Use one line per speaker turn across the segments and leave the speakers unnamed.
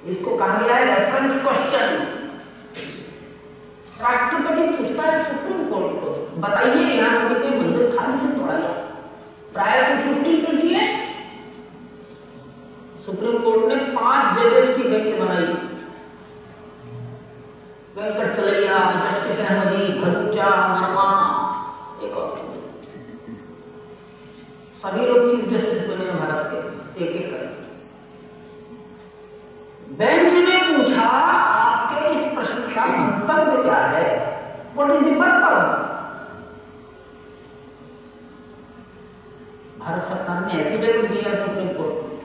इसको कहा गया है रेफरेंस क्वेश्चन। राष्ट्रपति पूछता है सुप्रीम कोर्ट को, बताइए यहाँ कभी कोई मंदिर था जिसे तोड़ा गया प्रायर टू 1528? सुप्रीम कोर्ट ने 5 जजेस की बेंच बनाई, वेंकट चलैया, जस्टिस अहमदी, भरूचा, वर्मा, एक और सभी लोग चीफ जस्टिस बने भारत के एक एक कर। बेंच ने पूछा आपके इस प्रश्न का मंतव्य क्या है, what is the purpose? Bharat सरकार ने एफिडेविट दिया सुप्रीम कोर्ट में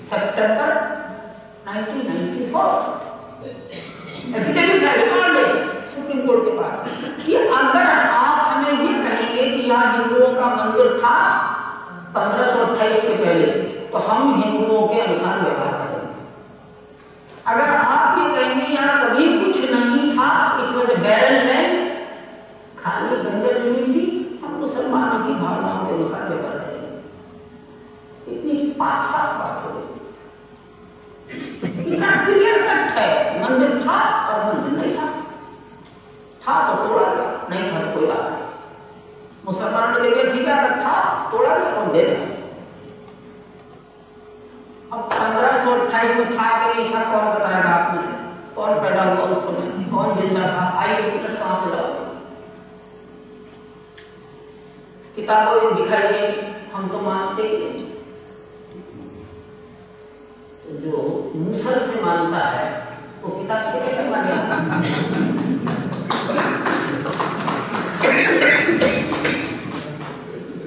सितंबर 1994। एफिडेविट है, रिकॉर्ड है सुप्रीम कोर्ट के पास कि अगर आप हमें ये कहेंगे कि यहाँ हिंदुओं का मंदिर था 1528 के पहले, तो हम हिंदुओं के अनुसार व्यवहार करेंगे। अगर आप ये कहेंगे यहाँ कभी कुछ नहीं था, it was a barren land, खाली बंजर जमीन थी, हम मुसलमानों की भावनाओं के अनुसार व्यवहार करेंगे। इतनी पाक साफ बात हो गई, इतना क्लियर कट है। मंदिर था और मंदिर नहीं था तो तोड़ा गया, नहीं था तो कोई बात नहीं। मुसलमानों ने कहा ठीक है, अगर था तोड़ा गया तो दे दें। अब 1528 में था कि नहीं था, कौन बताएगा आप में से? कौन पैदा हुआ उस समय, कौन जिंदा था? आई विटनेस कहां से लाओ? किताबों में दिखाई गई, हम तो मानते ही नहीं। तो जो मूसल से मानता है वो किताब से कैसे मानेगा?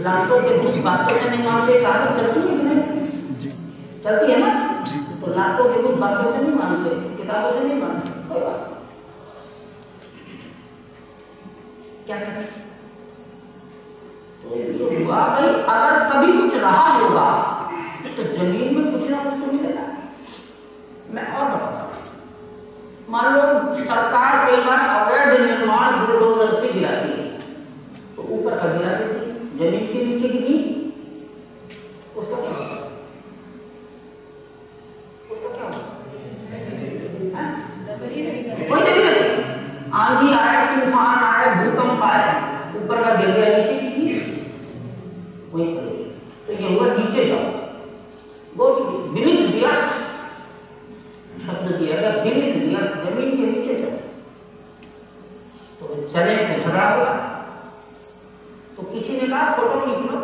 लातों के कुछ बातों से नहीं मानते, कहावत चलती है कि नहीं? चलती है ना? तो लातों के कुछ बातों से नहीं मानते, किताबों से नहीं मानते, कोई बात क्या करें? तो ये हुआ भाई, अगर कभी कुछ रहा होगा तो जमीन में कुछ ना कुछ तो मिलेगा। मैं और बताता हूं, मान लो सरकार कई बार अवैध निर्माण बुलडोजर से गिराती है, तो ऊपर का गिरा देती, जमीन के नीचे गिरी, उसका क्या होगा? वही नहीं रहती। आंधी आए, तूफान आए, भूकंप आए, ऊपर का गिर गया, नीचे की वही पड़ेगी। तो ये हुआ नीचे जाओ, वो बीनीथ द अर्थ शब्द दिया गया, बीनीथ द अर्थ, जमीन के नीचे जाओ। तो चले तो झगड़ा होगा, तो किसी ने कहा फोटो खींच लो,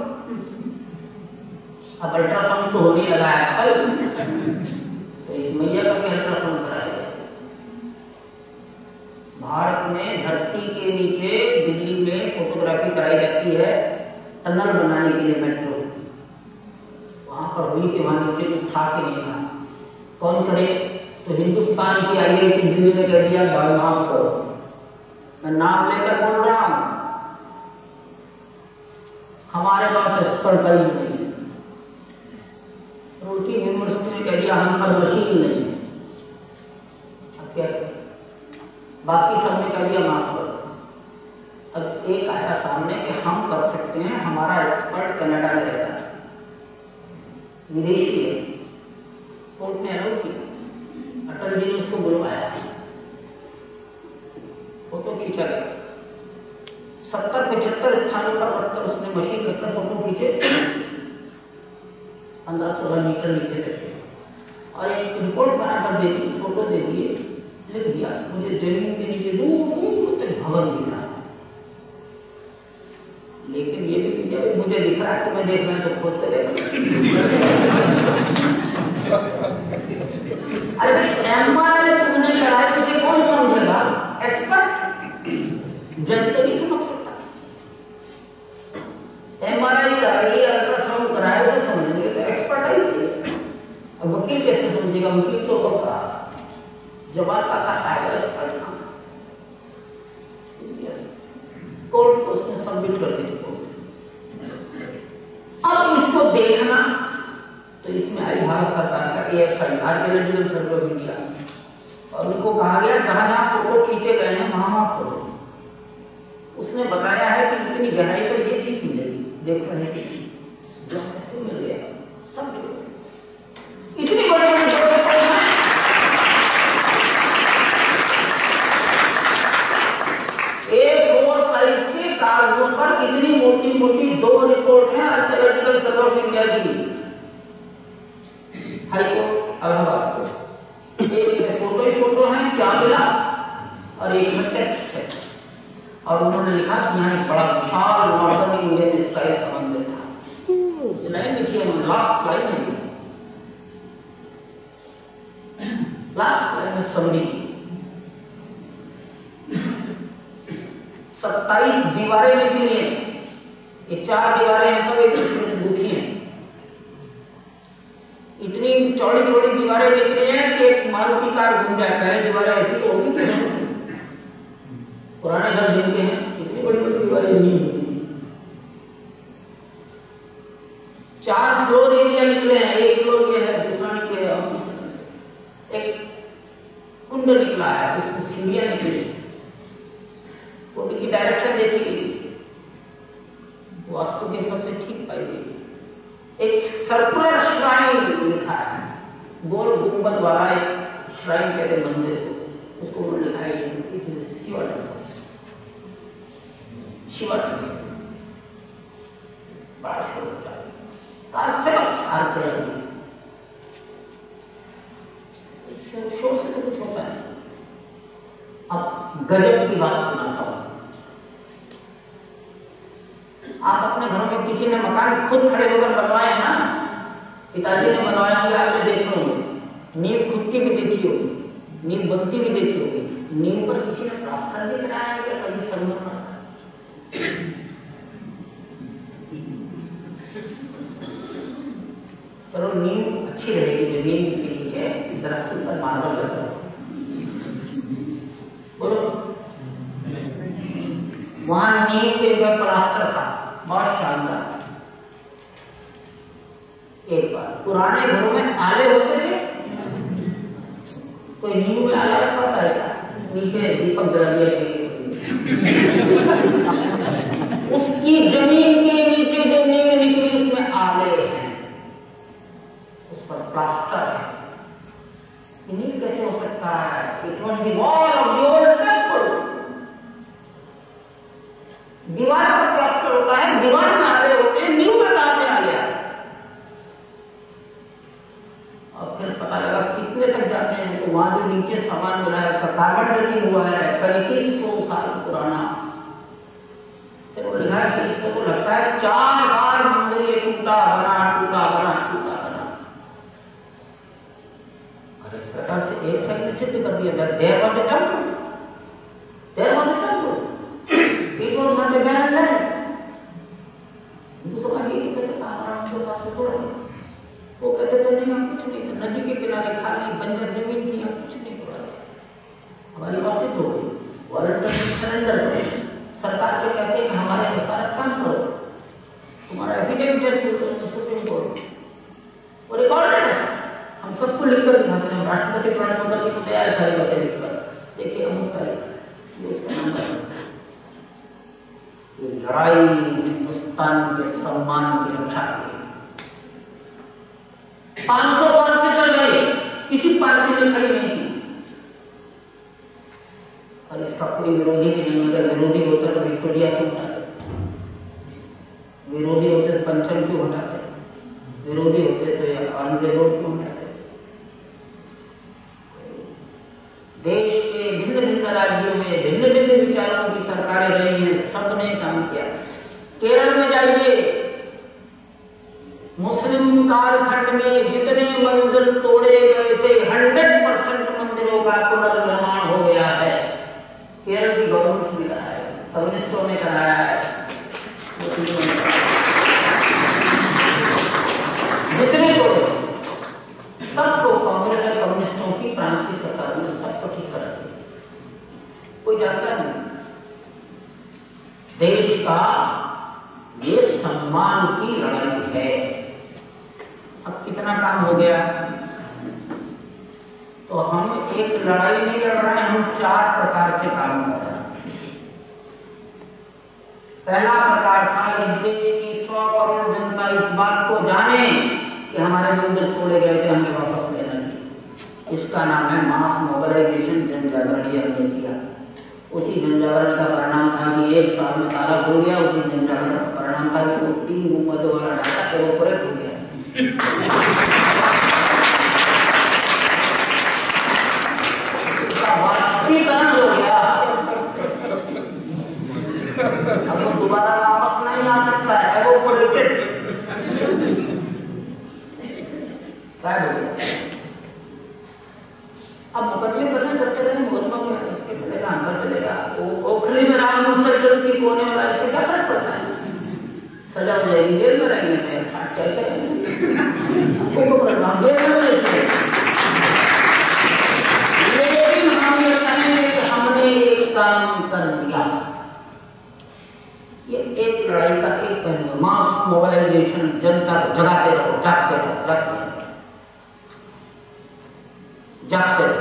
अब अल्ट्रासाउंड तो होने लगा है, तो इस मैया का क्या अल्ट्रासाउंड कराया जाए? भारत में धरती के नीचे दिल्ली में फोटोग्राफी कराई जाती है टनल बनाने के लिए, मेट्रो। वहां पर हुई कि वहां नीचे कुछ था कि नहीं था, कौन करे? तो हिंदुस्तान की IIT दिल्ली ने कह दिया भाई माफ करो, मैं नाम लेकर बोल रहा हूं, हमारे पास एक्सपर्टाइज नहीं है। उनकी यूनिवर्सिटी ने कह दिया हम पर मशीन नहीं है। अब क्या करें? बाकी सबने कह दिया माफ करो। अब एक आया सामने कि हम कर सकते हैं, हमारा एक्सपर्ट कनाडा में रहता है, विदेशी है, कोर्ट ने अलाउ किया, अटल जी ने उसको बुलवाया, फोटो खींचा गया, 70-75 स्थानों पर रखकर उसने मशीन रखकर फोटो खींचे, 15-16 मीटर नीचे तक, और एक रिपोर्ट बनाकर दे दी, फोटो दे दिए, लिख दिया मुझे जमीन के नीचे दूर तक भवन दिख रहा है। लेकिन ये भी दिया मुझे दिख रहा है, तुम्हें देखना है तो खुद से देखना। अरे MRI तुमने कराया, तुझे कौन समझेगा? एक्सपर्ट, जज तो नहीं समझ सकता। MRI कराई, अल्ट्रासाउंड कराया, उसे समझेंगे तो एक्सपर्टाइज चाहिए। अब वकील कैसे समझेगा? वकील तो होगा जवाब का खाएगा, एक्सपर्ट ना। कोर्ट को उसने सबमिट कर दी। अब इसको देखना, तो इसमें आई भारत सरकार का ASI, archaeological survey of India, और उनको कहा गया जहां जहां फोटो खींचे गए हैं वहां फोटो। उसने बताया है कि इतनी गहराई पर ये चीज मिलेगी, देखो है कि मिल गया सब। इतनी ऑफ इंडिया की हाई कोर्ट इलाहाबाद कोर्ट, एक में फोटो ही फोटो है क्या मिला और एक में टेक्स्ट है, और उन्होंने लिखा कि यहाँ एक बड़ा विशाल मॉडर्न इंडियन स्टाइल का मंदिर था। ये लाइन लिखी है, लास्ट लाइन है, लास्ट लाइन में समरी 27 दीवारें निकली हैं, ये 4 दीवारें हैं, सब एक दूसरे से दुखी हैं। इतनी चौड़ी चौड़ी दीवारें निकली हैं कि एक मारुति कार घूम जाए। पहले दीवारें ऐसी तो होती थी, पुराने घर जिनके हैं इतनी बड़ी बड़ी दीवारें नहीं होती। 4 फ्लोर एरिया निकले हैं, एक फ्लोर ये है, दूसरा नीचे है और तीसरा नीचे। एक कुंड निकला है, उसमें सीढ़ियां निकली, की डायरेक्शन देखी गई, वास्तु के हिसाब से ठीक पाई गई। एक सर्कुलर श्राइन लिखा है, गोल गुंबद वाला एक श्राइन कहते मंदिर को, उसको उन्होंने लिखा है शिवा टेम्पल, शिवा टेम्पल बड़ा आर्कियोलॉजी। इस शोर से तो कुछ होता है। अब गजब की बात सुनाता हूं। आप अपने घरों में किसी ने मकान खुद खड़े होकर बनवाए ना, पिताजी ने बनवाया होंगे, आपने देखे होंगे, नींव खुद की भी देखी होगी, नींव बनती भी देखी होगी, नींव पर किसी ने प्लास्टर भी कराया है क्या कभी? संगमरमर चलो नींव अच्छी रहेगी, जमीन के नीचे जरा सुंदर मार्बल लगा बोलो, वहां नींव के ऊपर प्लास्टर था, बहुत शानदार। एक बार पुराने घरों में आले होते थे, कोई नींव में आला रखा था क्या? नीचे दीपक जला दिया, उसकी जमीन के नीचे जो नींव निकली उसमें आले हैं, उस पर प्लास्टर है। नींव कैसे हो सकता है? It was the wall of the old temple. दीवार पर प्लास्टर होता है, दीवार में आले होते हैं, नींव में कहां से आले आए? और फिर पता लगा कितने तक जाते हैं, तो वहां जो नीचे सामान मिला है उसका कार्बन डेटिंग हुआ है 3500 साल पुराना। फिर वो लिखा है कि इसको तो लगता है 4 बार मंदिर ये टूटा बना टूटा बना टूटा बना। और इस प्रकार से एक साइड में सिद्ध कर दिया that there was a temple, there was a temple, it was not a barren land। दूसरा ये कहते थे हमारा उनके पास से थोड़ा, वो कहते थे नहीं हम कुछ नहीं, नदी के किनारे खाली बंजर जमीन थी, हम कुछ नहीं तोड़ा, हमारी बात सिद्ध हो गई, वॉलंटरी सरेंडर करो, सरकार से कहते हैं कि हमारे अनुसार काम करो, तुम्हारा एफिडेविट है सुप्रीम कोर्ट, वो रिकॉर्डेड है, हम सबको लिखकर दिखाते हैं, राष्ट्रपति प्रणब मुखर्जी को दिया है सारी बातें लिखकर, देखिए हम उसका ये उसका नंबर है। ये लड़ाई हिंदुस्तान के सम्मान की रक्षा की 500 साल से चल रही, किसी पार्टी ने खड़ी नहीं की, और इसका कोई विरोधी भी नहीं। अगर विरोधी होता तो विक्टोरिया क्यों हटाते, विरोधी होते तो पंचम क्यों हटाते, विरोधी होते तो आनंद रोड क्यों हटाते। देश के भिन्न भिन्न राज्यों में भिन्न भिन्न विचारों की सरकारें रही हैं, सबने काम किया। केरल में जाइए, मुस्लिम कालखंड में जितने मंदिर तोड़े गए थे 100% मंदिरों का पुनर्निर्माण हो गया है। केरल की गवर्नमेंट ने कराया है, कम्युनिस्टों ने कराया है, जितने तोड़े सबको कांग्रेस और कम्युनिस्टों की प्रांतीय सरकार ने सबको ठीक करा दिया, कोई जानता नहीं। देश का ये सम्मान की लड़ाई है। अब कितना काम हो गया, तो हम एक लड़ाई नहीं लड़ रहे हैं, हम 4 प्रकार से काम कर रहे हैं। पहला प्रकार था इस देश की 100 करोड़ जनता इस बात को जाने कि हमारे मंदिर तोड़े गए थे, हमें वापस लेना चाहिए। इसका नाम है मास मोबिलाइजेशन, जन जागरण। ये हमने किया। उसी जन जागरण का परिणाम था कि 1 साल में ताला खुल गया। उसी जन जागरण का परिणाम था कि वो 3 गुंबद वाला ढांचा एवोपरेट वाष्पीकरण हो गया, अब वो दोबारा वापस नहीं आ सकता है, एवोपोरेटेड। क्या बोले? अब मुकदमे चलते रहे, मुकदमा में इसके चलेगा, आंसर चलेगा। ओखली में राम मुसलसल की कोने वाला, इससे क्या फर्क पड़ता है? सजा हो जाएगी, जेल में रहेंगे, कैसे हमको प्रोग्राम जेल में रहेंगे। लेकिन हम ये कहेंगे कि हमने एक काम कर दिया। ये एक लड़ाई का एक पहलू है, मास मोबिलाइजेशन, जनता को जगाते रहो, जागते रहो, जागते रहो।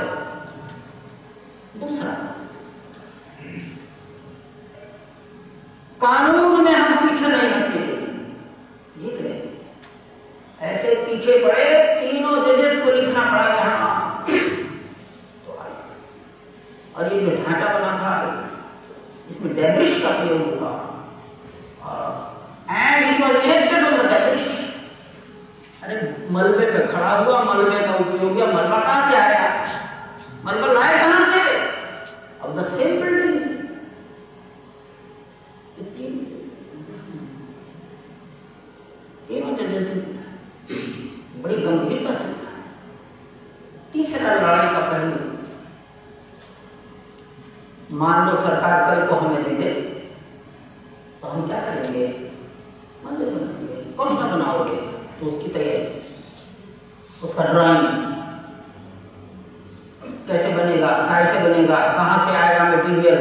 दूसरा, कानून में हम पीछे नहीं हटने चाहिए, जीत गए। ऐसे पीछे पड़े, तीनों जजेस को लिखना पड़ा यहाँ तो, और ये जो ढांचा बना था इसमें डेब्रिश का प्रयोग हुआ, and it was erected on the डेब्रिश। अरे मलबे पे खड़ा हुआ, मलबे का उपयोग किया। मलबा कहां से आया? मलबा लाए कहां से? अब द सेम बिल्डिंग। तीनों जजेस बड़ी गंभीरता से। तीसरा लड़ाई का पहलू, मान लो सरकार कल को हमें दे दे तो हम क्या करेंगे? मंदिर बनाएंगे। कौन सा बनाओगे? तो उसकी तैयारी, उसका ड्राइंग कैसे बनेगा, कैसे बनेगा, कहां से आएगा मटेरियल।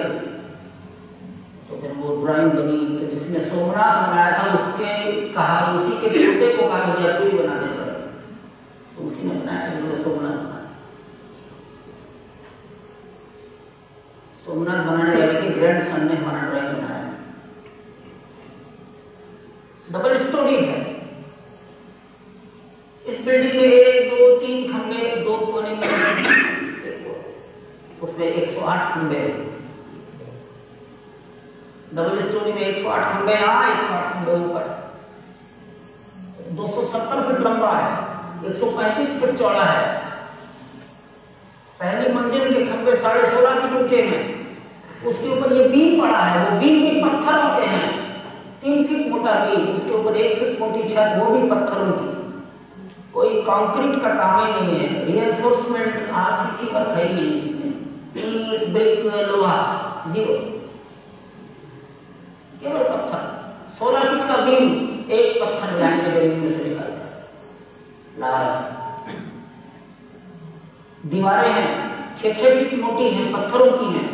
तो फिर वो ड्राइंग बनी, तो जिसने सोमनाथ बनाया था उसके कहा, उसी के बेटे को कहा मुझे तू ही बनाने पड़े, तो उसी ने बनाया, उन्होंने सोमनाथ बनाया। सोमनाथ बनाने वाले के ग्रैंड सन ने हमारा ड्राइंग बनाया। डबल स्टोरी है। इस बिल्डिंग में 1, 2, 3 खंबे, 2 कोने में, उसमें 108 खंबे। डबल स्टोरी में 108 खंबे यहाँ, 108 खंबे ऊपर। 270 फीट लंबा है, 135 फीट चौड़ा है। पहली मंजिल के खंबे 16.5 फीट ऊंचे हैं। उसके ऊपर ये बीम पड़ा है, वो बीम भी पत्थरों के हैं। 3 फीट मोटा बीम, उसके ऊपर 1 फीट मोटी छत, वो भी पत्थरों की। कोई कंक्रीट का काम ही नहीं है। रिइंफोर्समेंट आरसीसी वर्क है ही नहीं इसमें, ईंट, ब्रिक, लोहा, जीरो, केवल पत्थर। 16 फीट का बीम, एक पत्थर लाइन के जमीन में से निकालता है। दीवारें हैं 6-6 फीट मोटी हैं, पत्थरों की हैं।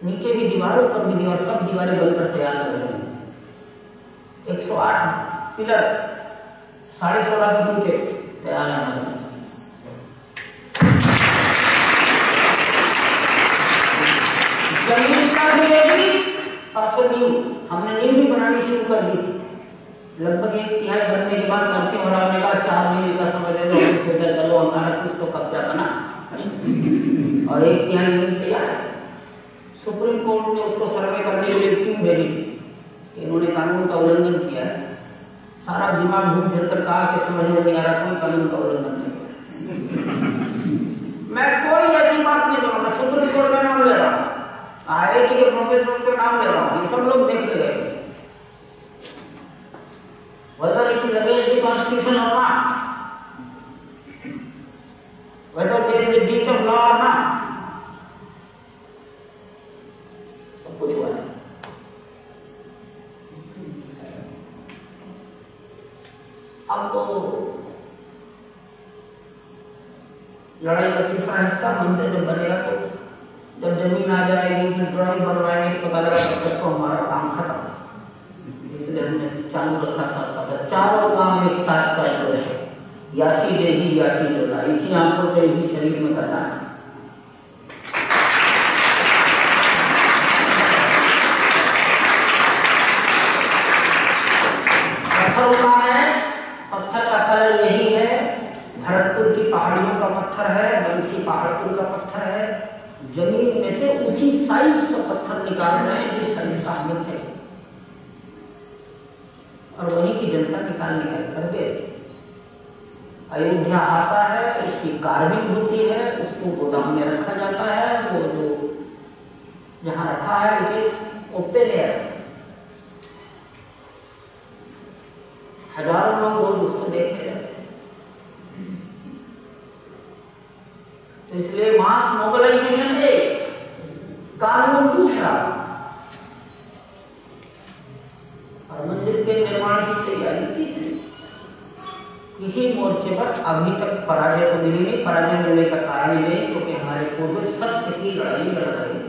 नीचे भी दीवार, ऊपर भी दीवार, सब दीवारें बनकर तैयार कर रहे हैं। 108 पिलर 16.5 फीट ऊंचे तैयार है। जमीन का भी रेडी, परसों नींव, हमने नींव भी बनानी शुरू कर दी थी। लगभग 1/3 बनने के बाद नरसिंह महाराज ने कहा 4 महीने का समय दे दो, हम सोचा चलो हमारा कुछ तो कब्जा बना, और 1/3 नींव तैयार है। सुप्रीम कोर्ट ने उसको सर्वे करने के लिए टीम भेजी कि इन्होंने कानून का उल्लंघन किया है। सारा दिमाग घूम फिर कर कहा कि समझ में नहीं आ रहा, कोई कानून का उल्लंघन नहीं। मैं कोई ऐसी बात नहीं करूंगा, सुप्रीम कोर्ट का नाम ले रहा हूँ, IIT के प्रोफेसर का नाम ले रहा हूँ, ये सब लोग देख ले गए। Whether it is against the constitution or not, whether there is a breach of law or not, सब कुछ हुआ है। अब तो लड़ाई का तीसरा हिस्सा, मंदिर जब बनेगा तो जब जमीन आ जाएगी, फिर ड्राइंग बनवाएंगे, तो पता लगा तब तक तो हमारा काम खत्म। इसलिए हमने चालू रखा साथ साथ, चारों काम एक साथ चल रहे, याची देगी याची लेगा, इसी आंखों से इसी शरीर में करना है। पत्थर कहाँ है? पत्थर का कलर यही है, भरतपुर की पहाड़ियों का पत्थर है, बंसी पहाड़पुर का पत्थर है। जमीन में से उसी साइज का पत्थर निकाल रहे हैं जिस साइज का हमें चाहिए। और वहीं की जनता निकाल कर दे। अयोध्या आता है, उसकी कार्बिंग होती है, उसको गोदाम में रखा जाता है, वो जो जहां रखा है इट इज ओपन एयर, हजारों लोग रोज उसको देखने जाते हैं। तो इसलिए मास मोबिलाइजेशन है, कानून दूसरा, और मंदिर के निर्माण की तैयारी तीसरी। किसी मोर्चे पर अभी तक पराजय तो मिली नहीं, पराजय मिलने का कारण ही नहीं, क्योंकि हमारे पूर्वज सत्य की लड़ाई लड़ रहे थे।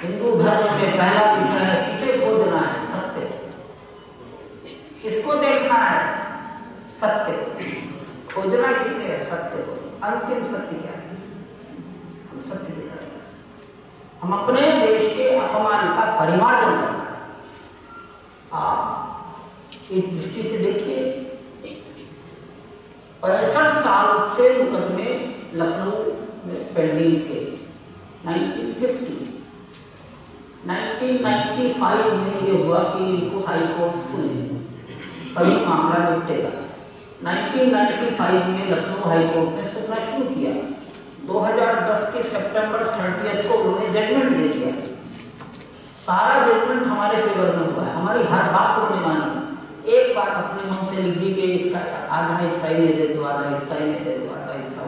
हिंदू धर्म में पहला विषय है किसे खोजना है? सत्य। किसको देखना है? सत्य। खोजना किसे है? सत्य को। अंतिम सत्य क्या है? हम सत्य दिखा रहे हैं। हम अपने देश के अपमान का परिमार्जन करना है। आप इस दृष्टि से देखिए, 65 साल से मुकदमे लखनऊ में पेंडिंग थे। 1995 में ये हुआ कि इनको हाई कोर्ट सुने, कभी मामला निपटेगा। 1995 में लखनऊ हाई कोर्ट ने सुनना शुरू किया। 2010 के सितंबर 30 को उन्होंने जजमेंट दे दिया। सारा जजमेंट हमारे फेवर में हुआ है, हमारी हर बात को उन्होंने मानी। एक बात अपने मन से लिख दी कि इसका आधा हिस्सा ही दे दो, आधा हिस्सा ही दे दो, आधा हिस्सा।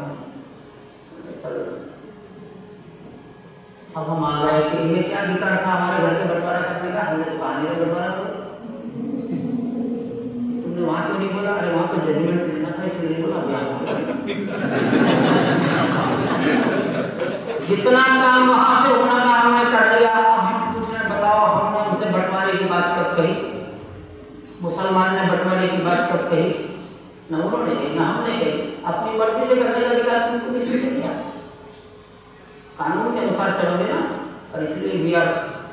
अब हम आ गए कि इन्हें क्या अधिकार था हमारे घर के बंटवारा करने का? हमने तो कहा नहीं बंटवारा करो। तुमने वहां क्यों नहीं बोला? अरे वहां तो जजमेंट देना था इसलिए बोला। जितना काम वहां से होना था हमने कर लिया। अब हम पूछ रहे बताओ, हमने उनसे बंटवारे की बात कब कही? मुसलमान ने बंटवारे की बात कब कही? ना उन्होंने कही ना हमने कही। अपनी मर्जी से करने का अधिकार तुमको किसने दिया? कानून के अनुसार चलोगे ना। और इसलिए we are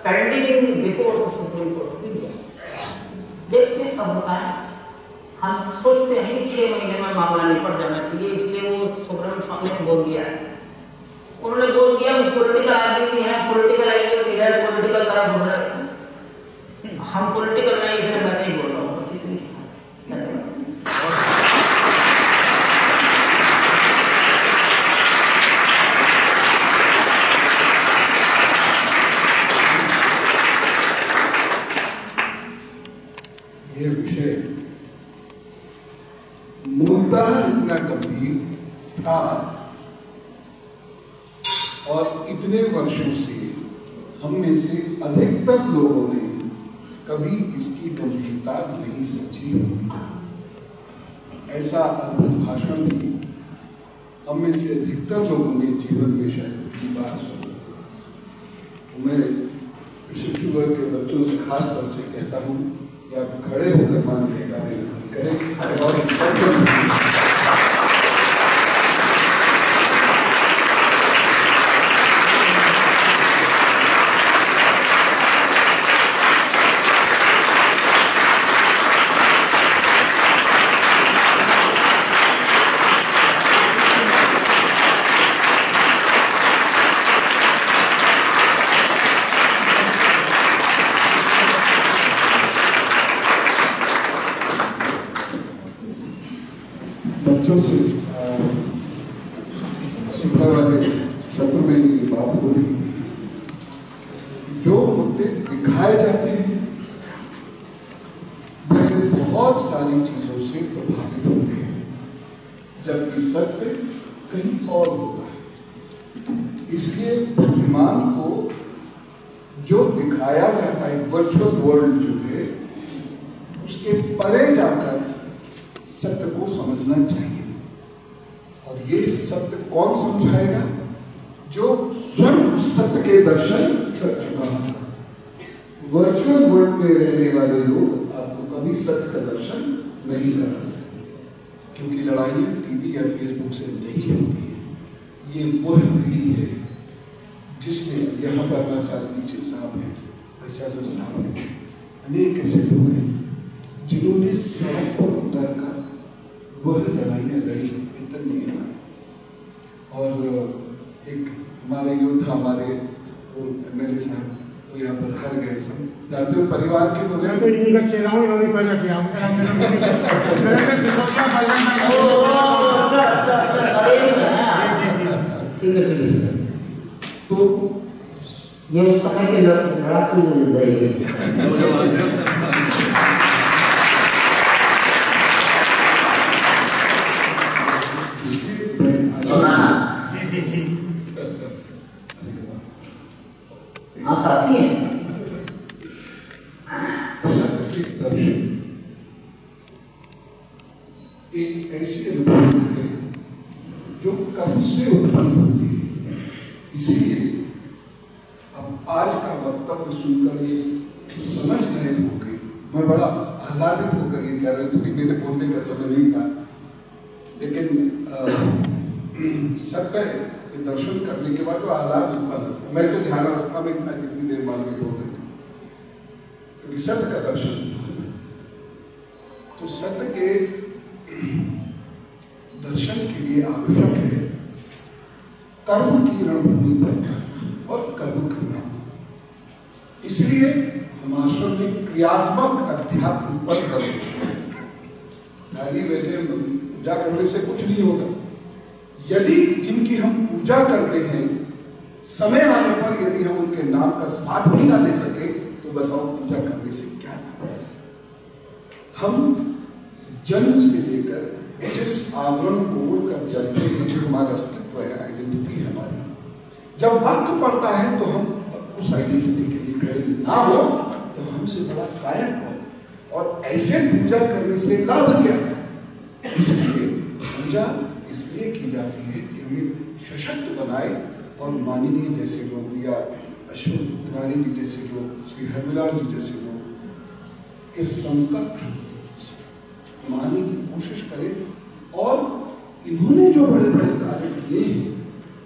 pending before Supreme Court. देखते हैं कब होता है। हम सोचते हैं कि 6 महीने में मामला निपट जाना चाहिए, इसलिए वो सुब्रमण्यम स्वामी ने बोल दिया है। उन्होंने बोल दिया पॉलिटिकल आदमी भी है, पॉलिटिकल आइडिया भी है, पॉलिटिकल तरह बोल रहे हैं। हम पॉलिटिकल नहीं, इसलिए मैं नहीं बोल रहा हूँ। बस इतनी
ये विषय मूलतः इतना गंभीर था और इतने वर्षों से हम में से अधिकतर लोगों ने कभी इसकी गंभीरता नहीं समझी होगी। ऐसा अद्भुत भाषण भी हम में से अधिकतर लोगों ने जीवन में शायद की बात सुनी। मैं शिशु वर्ग के बच्चों से खास तौर से कहता हूँ कि आप खड़े होकर मान लेगा करें और बच्चों से सुबह वाले सत्र में ये बात हो रही, जो मुद्दे दिखाए जाते हैं वह बहुत सारी चीजों से प्रभावित होते हैं, जबकि सत्य कहीं और होता है। इसलिए बुद्धिमान को जो दिखाया जाता है वर्चुअल वर्ल्ड जो है उसके परे जाकर सत्य को समझना चाहिए। और ये सत्य कौन समझाएगा? जो स्वयं सत्य के दर्शन कर चुका है। वर्चुअल वर्ल्ड में रहने वाले लोग आपको कभी सत्य का दर्शन नहीं करा सकते, क्योंकि लड़ाई टीवी या फेसबुक से नहीं होती है। ये वह पीढ़ी है जिसने, यहाँ पर हमारे साथ नीचे साहब है, प्रशासन साहब है, अनेक ऐसे लोग हैं जिन्होंने सड़क पर उतर कर वह लड़ाइयाँ लड़ी। और एक हमारे योद्धा, हमारे MLA साहब वो यहाँ पर हर गए सब जानते हो परिवार के तो
मैं तो इन्हीं का चेहरा हूँ, इन्होंने पैदा किया
तो
ये उस समय के लड़ाकू गए।
जी
हाँ साथी हैं।
एक ऐसी अनुभूति है जो कर्म से उत्पन्न होती है। इसीलिए अब आज का वक्तव्य सुनकर ये समझ गए होंगे, मैं बड़ा आह्लादित होकर ये कह रहा हूँ कि मेरे बोलने का समय नहीं था, लेकिन सबका दर्शन करने के बाद जो आह्लाद उत्पन्न, मैं तो ध्यान अवस्था में था कितनी देर बाद में बोल रहे थे, क्योंकि सत्य का दर्शन, तो सत्य के दर्शन के लिए आवश्यक है कर्म की रणभूमि पर और कर्म करना। इसलिए हम आश्रम में क्रियात्मक अध्यात्म पर खाली बैठे पूजा करने से कुछ नहीं होगा। यदि जिनकी हम पूजा करते हैं समय आने पर यदि हम उनके नाम का साथ भी ना ले सके तो बताओ पूजा करने से क्या लाभ है। हम जन्म से लेकर जिस आवरण को ओढ़कर चलते हैं, जो हमारा अस्तित्व है, आइडेंटिटी है हमारी, जब वक्त पड़ता है तो हम उस आइडेंटिटी के लिए खड़े ना हो तो हमसे बड़ा कायक हो, और ऐसे पूजा करने से लाभ क्या है। इसलिए पूजा इसलिए की जाती है कि हमें सशक्त बनाए, और माननीय जैसे लोग या अशोक तिवारी जी जैसे लोग, श्री हरविलास जी जैसे लोग के संकट मानने की कोशिश करें, और इन्होंने जो बड़े बड़े कार्य किए हैं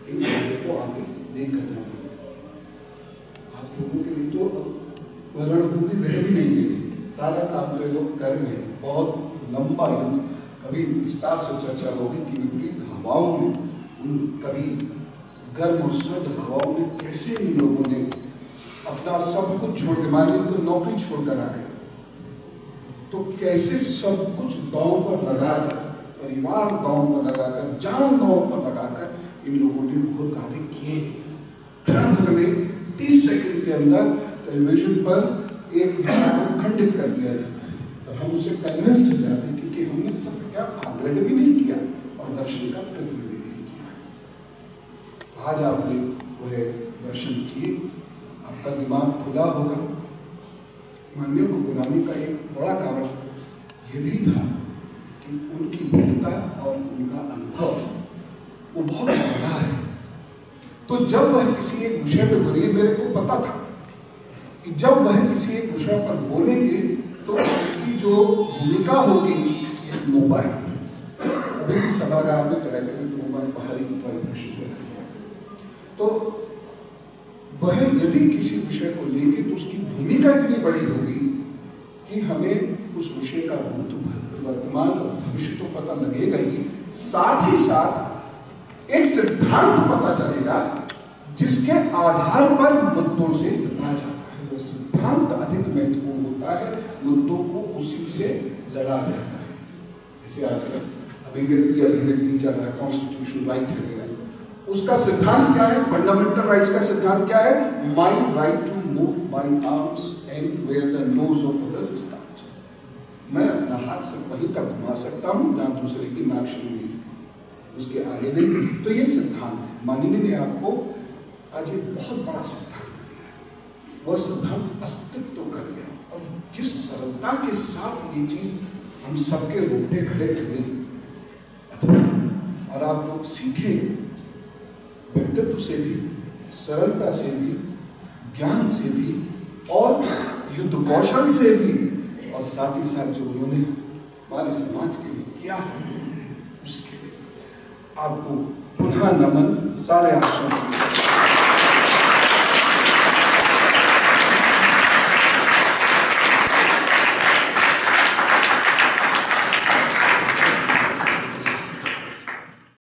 इन कार्यों को आगे लेकर जाना। आप लोगों के लिए तो रणभूमि रह भी नहीं गई, सारा काम जो लोग कर गए, बहुत लंबा युद्ध, कभी विस्तार से चर्चा होगी कि विपरीत हवाओं में, कभी गर्म और सर्द हवाओं में कैसे इन लोगों ने अपना सब कुछ छोड़ के, मान लीजिए तो नौकरी छोड़कर आ गए, तो कैसे सब कुछ दांव पर लगाकर, परिवार दांव पर लगाकर, जान दांव पर लगाकर इन लोगों ने वो कार्य किए। क्षण भर में 30 सेकंड के अंदर टेलीविजन पर एक विचार को खंडित कर दिया जाता है, और हम उससे कन्विंस हो जाते हैं क्योंकि हमने सत्य का आग्रह भी नहीं किया और दर्शन का प्रतिनिधि नहीं किया। आज आपने वह दर्शन किए, आपका दिमाग खुला होगा। मान्यों को बुलाने का एक बड़ा कारण ये भी था कि उनकी विद्वता और उनका अनुभव वो बहुत बड़ा है। तो जब वह किसी एक विषय पर बोलेंगे, मेरे को पता था कि जब वह किसी एक विषय पर बोलेंगे तो उसकी जो भूमिका होगी मोबाइल, अभी भी सभागार में कराते हैं तो मोबाइल बाहरी मोबाइल तो वह यदि किसी विषय को लेके तो उसकी भूमिका इतनी बड़ी होगी कि हमें उस विषय का भूत वर्तमान और भविष्य तो पता लगेगा ही, साथ ही साथ एक सिद्धांत पता चलेगा जिसके आधार पर मुद्दों से लड़ा जाता है। वह सिद्धांत अधिक महत्वपूर्ण होता है, मुद्दों को उसी से लड़ा जाता है। जैसे आजकल अभिव्यक्ति चल रहा है, कॉन्स्टिट्यूशन राइट है, उसका सिद्धांत क्या है? फंडामेंटल राइट्स का सिद्धांत क्या है? My right to move my arms and where the nose of others start. मैं अपना हाथ से वहीं तक घुमा सकता हूँ जहाँ दूसरे की नाक शुरू हुई, उसके आगे नहीं। तो ये सिद्धांत है। माननीय ने आपको आज एक बहुत बड़ा सिद्धांत दिया, वह सिद्धांत अस्तित्व का दिया, और जिस सरलता के साथ ये चीज हम सबके रोकने खड़े खड़े, और आप लोग सीखे व्यक्तित्व से भी, सरलता से भी, ज्ञान से भी, और युद्ध कौशल से भी, और साथ ही साथ जो उन्होंने हमारे समाज के लिए किया है उसके लिए आपको पुनः नमन सारे आश्रम।